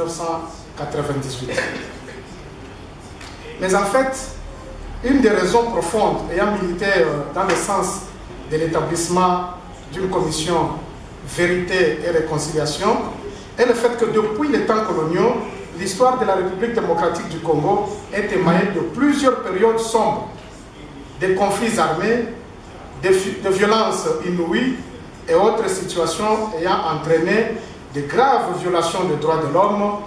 1998. Mais en fait, une des raisons profondes ayant milité dans le sens de l'établissement d'une commission vérité et réconciliation est le fait que depuis les temps coloniaux, l'histoire de la République démocratique du Congo est émaillée de plusieurs périodes sombres, des conflits armés, de violences inouïes et autres situations ayant entraîné de graves violations des droits de l'homme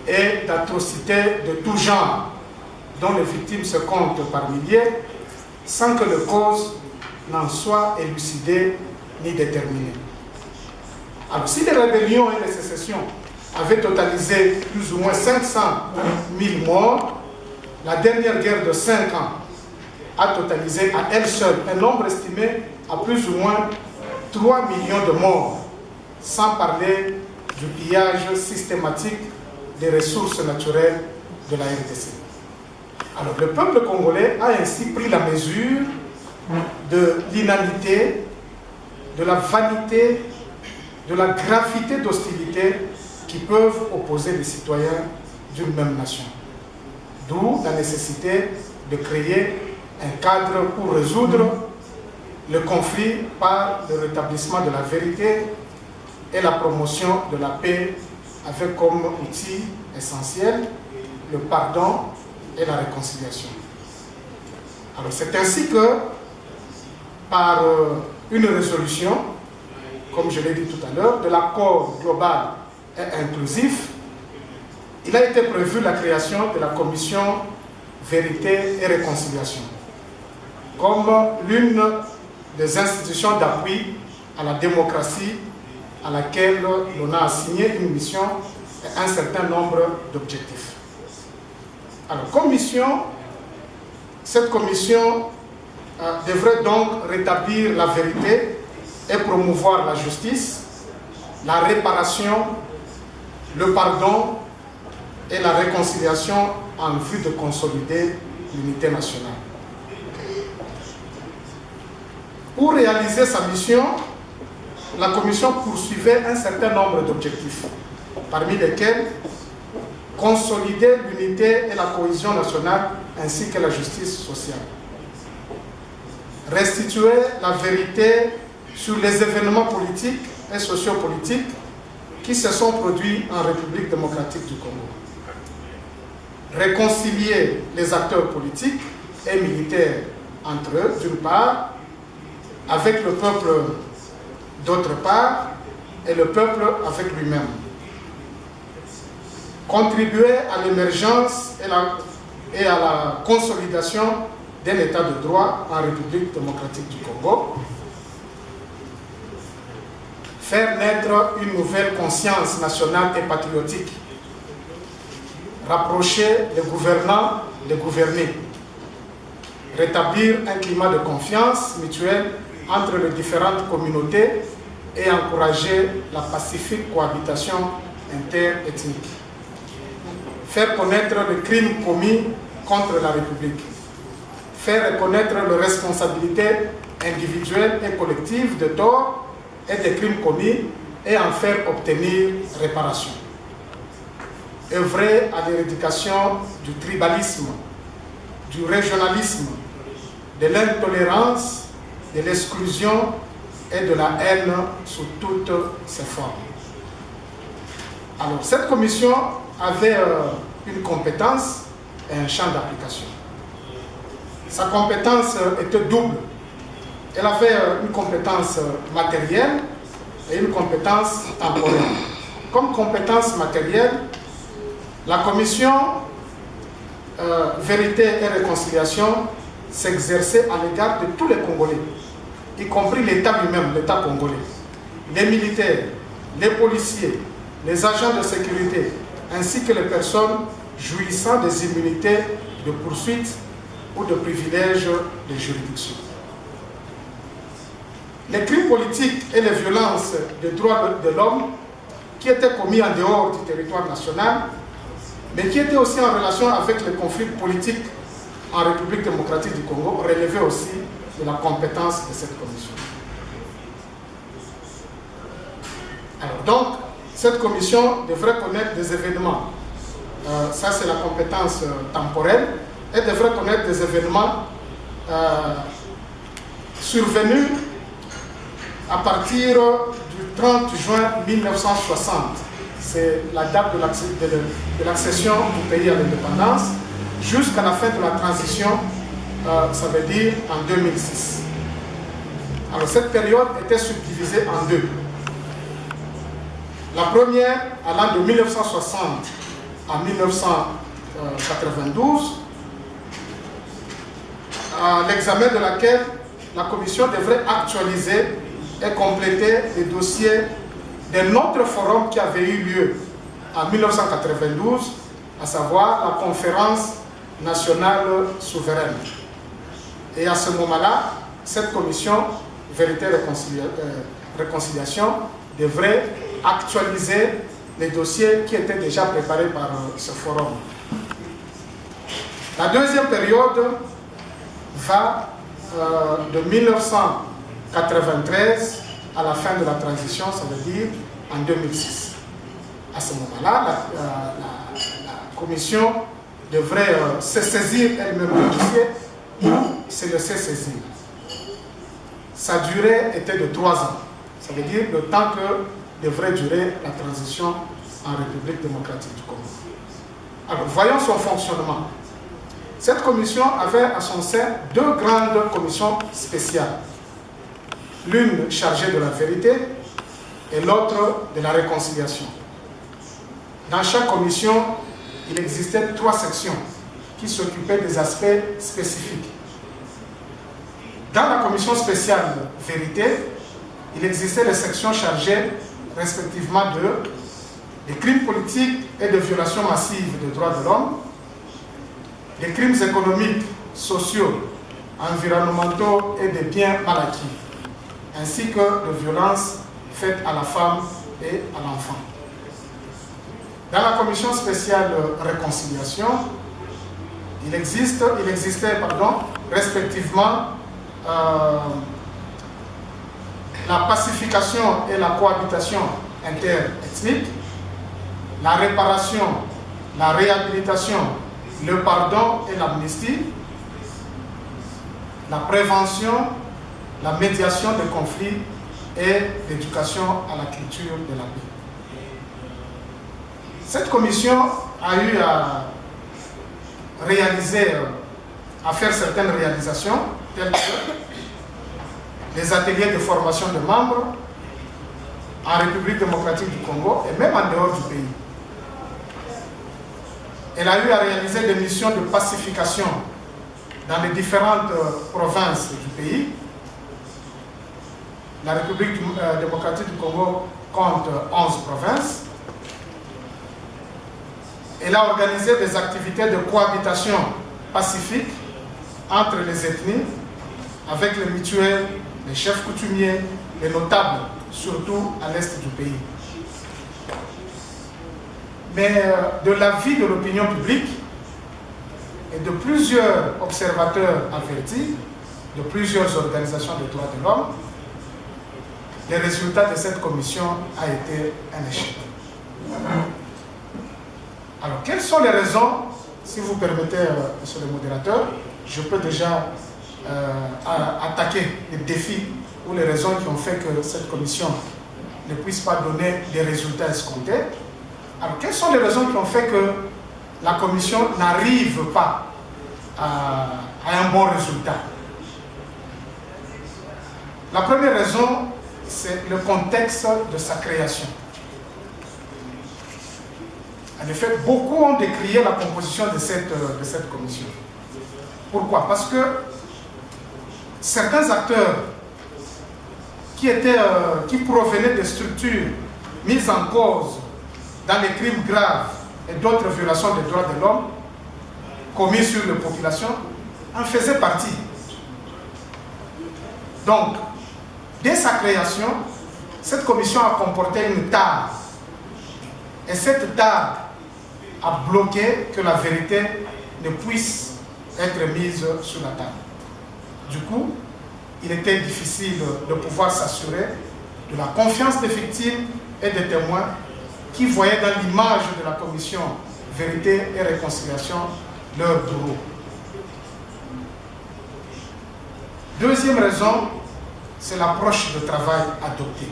et d'atrocités de tout genre, dont les victimes se comptent par milliers, sans que les causes n'en soient élucidées ni déterminées. Alors, si les rébellions et les sécessions avaient totalisé plus ou moins 500 000 morts, la dernière guerre de 5 ans a totalisé à elle seule un nombre estimé à plus ou moins 3 millions de morts, sans parler du pillage systématique des ressources naturelles de la RDC. Alors, le peuple congolais a ainsi pris la mesure de l'inanité, de la vanité, de la gravité d'hostilité qui peuvent opposer les citoyens d'une même nation. D'où la nécessité de créer un cadre pour résoudre le conflit par le rétablissement de la vérité et la promotion de la paix avec comme outil essentiel le pardon et la réconciliation. Alors c'est ainsi que par une résolution, comme je l'ai dit tout à l'heure, de l'accord global et inclusif, il a été prévu la création de la commission Vérité et Réconciliation comme l'une des institutions d'appui à la démocratie à laquelle l'on a assigné une mission et un certain nombre d'objectifs. Alors, cette commission devrait donc rétablir la vérité et promouvoir la justice, la réparation, le pardon et la réconciliation en vue de consolider l'unité nationale. Pour réaliser sa mission, la commission poursuivait un certain nombre d'objectifs, parmi lesquels consolider l'unité et la cohésion nationale ainsi que la justice sociale. Restituer la vérité sur les événements politiques et sociopolitiques qui se sont produits en République démocratique du Congo. Réconcilier les acteurs politiques et militaires entre eux, d'une part, avec le peuple d'autre part, et le peuple avec lui-même. Contribuer à l'émergence et à la consolidation d'un état de droit en République démocratique du Congo. Faire naître une nouvelle conscience nationale et patriotique. Rapprocher les gouvernants des gouvernés. Rétablir un climat de confiance mutuelle entre les différentes communautés et encourager la pacifique cohabitation interethnique. Faire connaître les crimes commis contre la République. Faire reconnaître les responsabilités individuelles et collectives de torts et des crimes commis et en faire obtenir réparation. Œuvrer à l'éradication du tribalisme, du régionalisme, de l'intolérance, de l'exclusion et de la haine sous toutes ses formes. Alors, cette commission avait une compétence et un champ d'application. Sa compétence était double. Elle avait une compétence matérielle et une compétence temporelle. Comme compétence matérielle, la commission Vérité et Réconciliation s'exerçait à l'égard de tous les Congolais, y compris l'État lui-même, l'État congolais, les militaires, les policiers, les agents de sécurité, ainsi que les personnes jouissant des immunités de poursuite ou de privilèges de juridiction. Les crimes politiques et les violences des droits de l'homme qui étaient commis en dehors du territoire national, mais qui étaient aussi en relation avec les conflits politiques en République démocratique du Congo, relevaient aussi de la compétence de cette commission. Alors donc, cette commission devrait connaître des événements, ça c'est la compétence temporelle, elle devrait connaître des événements survenus à partir du 30 juin 1960. C'est la date de l'accession du pays à l'indépendance, jusqu'à la fin de la transition, ça veut dire en 2006. Alors cette période était subdivisée en deux. La première, allant de 1960 à 1992, à l'examen de laquelle la Commission devrait actualiser et compléter les dossiers d'un autre forum qui avait eu lieu en 1992, à savoir la conférence nationale souveraine. Et à ce moment-là, cette commission Vérité et Réconciliation devrait actualiser les dossiers qui étaient déjà préparés par ce forum. La deuxième période va de 1993 à la fin de la transition, ça veut dire en 2006. À ce moment-là, la commission devrait se saisir elle-même du dossier ou se laisser saisir. Sa durée était de 3 ans. Ça veut dire le temps que devrait durer la transition en République démocratique du Congo. Alors, voyons son fonctionnement. Cette commission avait à son sein 2 grandes commissions spéciales. L'une chargée de la vérité et l'autre de la réconciliation. Dans chaque commission, il existait 3 sections qui s'occupaient des aspects spécifiques. Dans la commission spéciale vérité, il existait les sections chargées respectivement des crimes politiques et de violations massives des droits de l'homme, des crimes économiques, sociaux, environnementaux et des biens mal acquis, ainsi que de violences faites à la femme et à l'enfant. Dans la commission spéciale réconciliation, il existait respectivement la pacification et la cohabitation interethnique, la réparation, la réhabilitation, le pardon et l'amnistie, la prévention, la médiation des conflits et l'éducation à la culture de la paix. Cette commission a eu à réaliser, à faire certaines réalisations, telles que les ateliers de formation de membres en République démocratique du Congo et même en dehors du pays. Elle a eu à réaliser des missions de pacification dans les différentes provinces du pays. La République démocratique du Congo compte 11 provinces. Elle a organisé des activités de cohabitation pacifique entre les ethnies, avec les mutuelles, les chefs coutumiers, les notables, surtout à l'est du pays. Mais de l'avis de l'opinion publique et de plusieurs observateurs avertis, de plusieurs organisations de droits de l'homme, les résultats de cette commission a été un échec. Alors, quelles sont les raisons, si vous permettez, monsieur le modérateur, je peux déjà attaquer les défis ou les raisons qui ont fait que cette commission ne puisse pas donner des résultats escomptés. Alors, quelles sont les raisons qui ont fait que la commission n'arrive pas à un bon résultat? La première raison, c'est le contexte de sa création. En effet, beaucoup ont décrié la composition de cette commission. Pourquoi? Parce que certains acteurs qui provenaient des structures mises en cause dans les crimes graves et d'autres violations des droits de l'homme commis sur les populations en faisaient partie. Donc, dès sa création, cette commission a comporté une tare. Et cette tare a bloqué que la vérité ne puisse être mise sur la table. Du coup, il était difficile de pouvoir s'assurer de la confiance des victimes et des témoins qui voyaient dans l'image de la commission Vérité et Réconciliation leur bourreau. Deuxième raison, c'est l'approche de travail adoptée.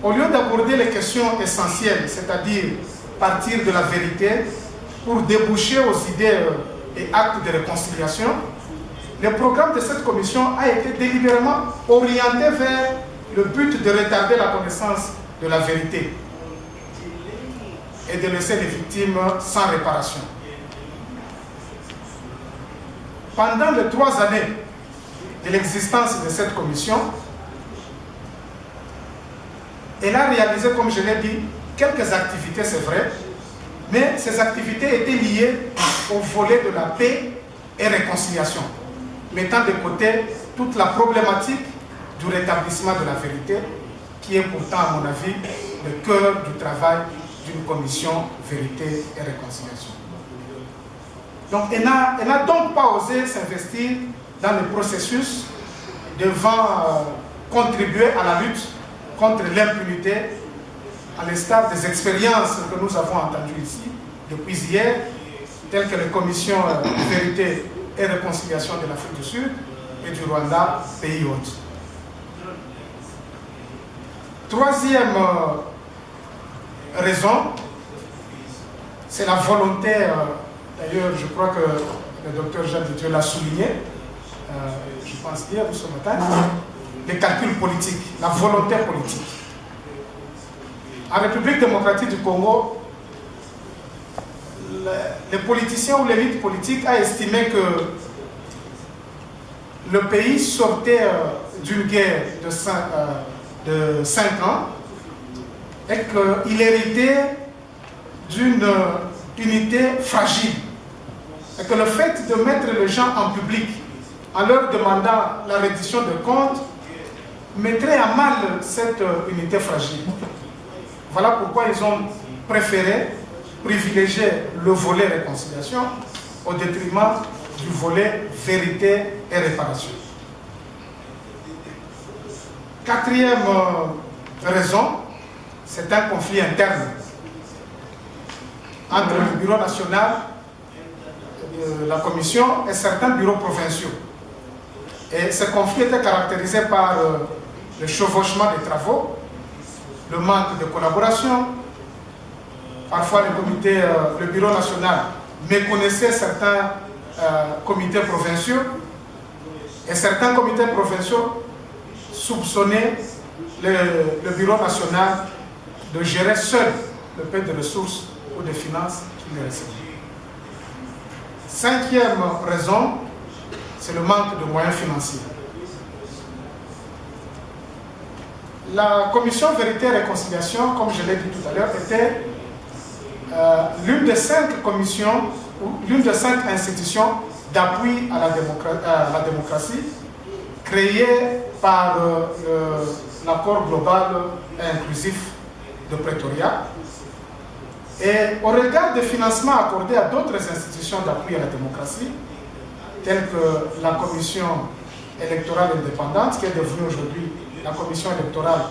Au lieu d'aborder les questions essentielles, c'est-à-dire partir de la vérité pour déboucher aux idées et actes de réconciliation, le programme de cette commission a été délibérément orienté vers le but de retarder la connaissance de la vérité et de laisser les victimes sans réparation. Pendant les 3 années de l'existence de cette commission, elle a réalisé, comme je l'ai dit, quelques activités, c'est vrai, mais ces activités étaient liées au volet de la paix et réconciliation, mettant de côté toute la problématique du rétablissement de la vérité, qui est pourtant, à mon avis, le cœur du travail d'une commission Vérité et Réconciliation. Donc, elle n'a donc pas osé s'investir dans le processus devant contribuer à la lutte contre l'impunité, à l'instar des expériences que nous avons entendues ici depuis hier, telles que les commissions Vérité et Réconciliation de l'Afrique du Sud et du Rwanda, pays hôtes. Troisième raison, c'est la volonté, d'ailleurs je crois que le docteur Jean de Dieu l'a souligné, je pense hier ou ce matin, les calculs politiques, la volonté politique. En République démocratique du Congo, les politiciens ou l'élite politique a estimé que le pays sortait d'une guerre de 5 ans et qu'il héritait d'une unité fragile. Et que le fait de mettre les gens en public en leur demandant la reddition de comptes mettrait à mal cette unité fragile. Voilà pourquoi ils ont préféré privilégier le volet réconciliation au détriment du volet vérité et réparation. Quatrième raison, c'est un conflit interne entre le bureau national de la commission et certains bureaux provinciaux. Et ce conflit était caractérisé par le chevauchement des travaux, le manque de collaboration. Parfois, le bureau national méconnaissait certains comités provinciaux et certains comités provinciaux soupçonnaient le bureau national de gérer seul le peu de ressources ou de finances qu'il recevait. Cinquième raison, c'est le manque de moyens financiers. La commission Vérité et Réconciliation, comme je l'ai dit tout à l'heure, était l'une des 5 commissions, ou l'une des 5 institutions d'appui à la démocratie créée par l'accord global et inclusif de Pretoria. Et au regard des financements accordés à d'autres institutions d'appui à la démocratie, telles que la Commission électorale indépendante, qui est devenue aujourd'hui la Commission électorale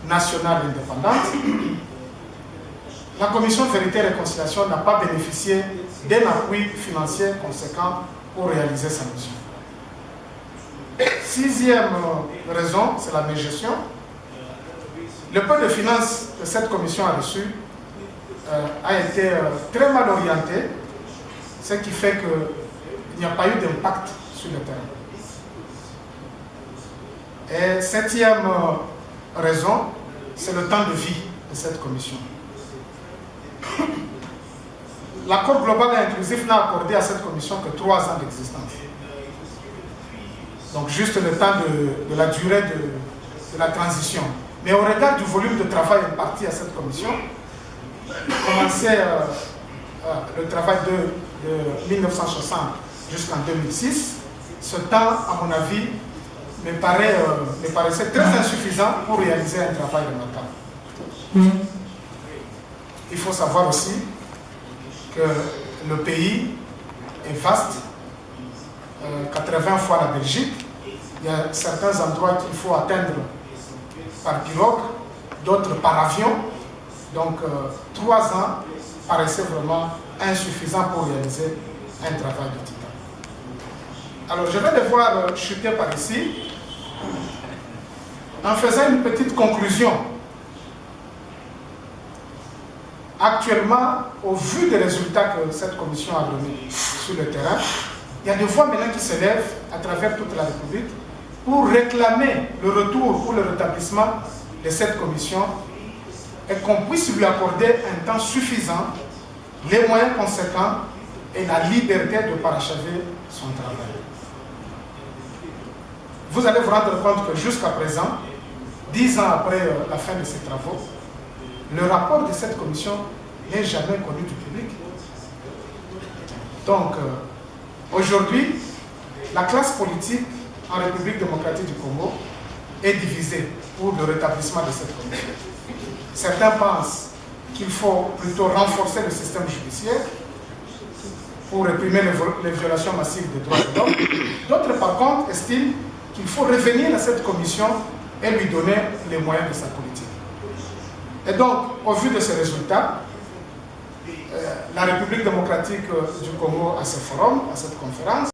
nationale indépendante, la Commission Vérité et Réconciliation n'a pas bénéficié d'un appui financier conséquent pour réaliser sa mission. Sixième raison, c'est la mégestion. Le peu de finances que cette commission a reçu a été très mal orienté, ce qui fait qu'il n'y a pas eu d'impact sur le terrain. Et septième raison, c'est le temps de vie de cette commission. L'accord global et inclusif n'a accordé à cette commission que 3 ans d'existence. Donc juste le temps de la durée de la transition. Mais au regard du volume de travail imparti à cette commission, commençait le travail de 1960 jusqu'en 2006, ce temps, à mon avis, me paraissait très insuffisant pour réaliser un travail remarquable. Il faut savoir aussi que le pays est vaste, 80 fois la Belgique. Il y a certains endroits qu'il faut atteindre par pirogue, d'autres par avion. Donc 3 ans paraissaient vraiment insuffisants pour réaliser un travail de titan. Alors je vais devoir chuter par ici en faisant une petite conclusion. Actuellement, au vu des résultats que cette commission a donnés sur le terrain, il y a des voix maintenant qui s'élèvent à travers toute la République pour réclamer le retour ou le rétablissement de cette commission et qu'on puisse lui accorder un temps suffisant, les moyens conséquents et la liberté de parachever son travail. Vous allez vous rendre compte que jusqu'à présent, 10 ans après la fin de ces travaux, le rapport de cette commission n'est jamais connu du public. Donc, aujourd'hui, la classe politique en République démocratique du Congo est divisée pour le rétablissement de cette commission. Certains pensent qu'il faut plutôt renforcer le système judiciaire pour réprimer les violations massives des droits de l'homme. D'autres, par contre, estiment qu'il faut revenir à cette commission et lui donner les moyens de sa politique. Et donc, au vu de ces résultats, la République démocratique du Congo a ce forum, a cette conférence,